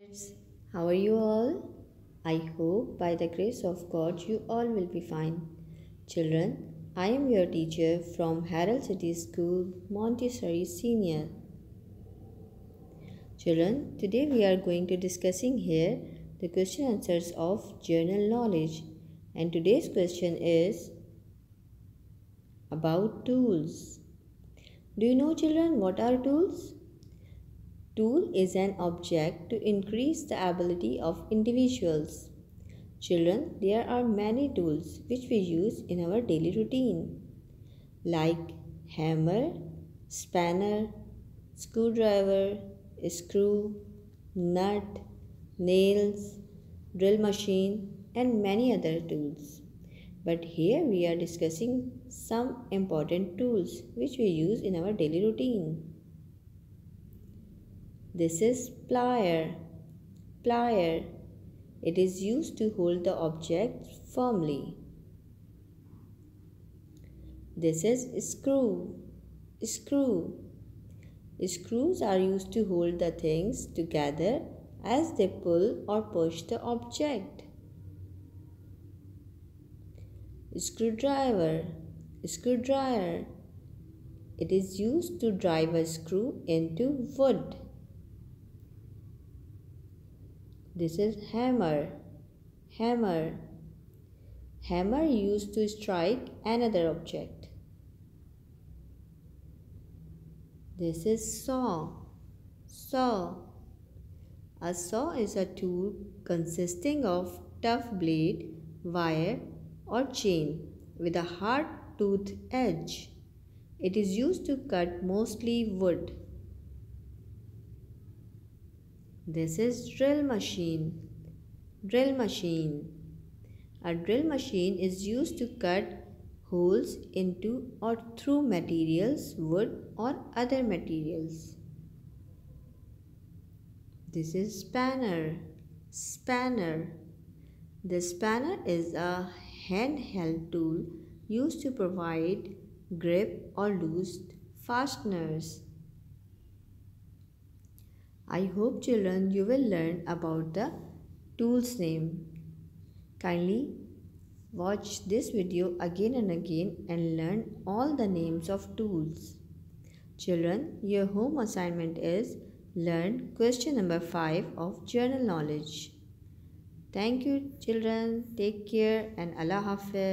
Friends, how are you all? I hope by the grace of God you all will be fine. Children, I am your teacher from Herald City School, Montessori Senior. Children, today we are going to discussing here the question answers of general knowledge. And today's question is about tools. Do you know, children, what are tools? Tool is an object to increase the ability of individuals. Children, there are many tools which we use in our daily routine, like hammer, spanner, screwdriver, screw, nut, nails, drill machine, and many other tools. But here we are discussing some important tools which we use in our daily routine. This is plier. Plier. It is used to hold the object firmly. This is screw. Screw. Screws are used to hold the things together as they pull or push the object. Screwdriver. Screwdriver. It is used to drive a screw into wood. This is hammer. Hammer. Hammer used to strike another object. This is saw. Saw. A saw is a tool consisting of tough blade, wire or chain with a hard toothed edge. It is used to cut mostly wood. This is drill machine. Drill machine. A drill machine is used to cut holes into or through materials, wood or other materials. This is spanner. Spanner. The spanner is a handheld tool used to provide grip or loose fasteners. I hope, children, you will learn about the tool's name. Kindly watch this video again and again and learn all the names of tools. Children, your home assignment is learn question number 5 of general knowledge. Thank you, children. Take care and Allah Hafiz.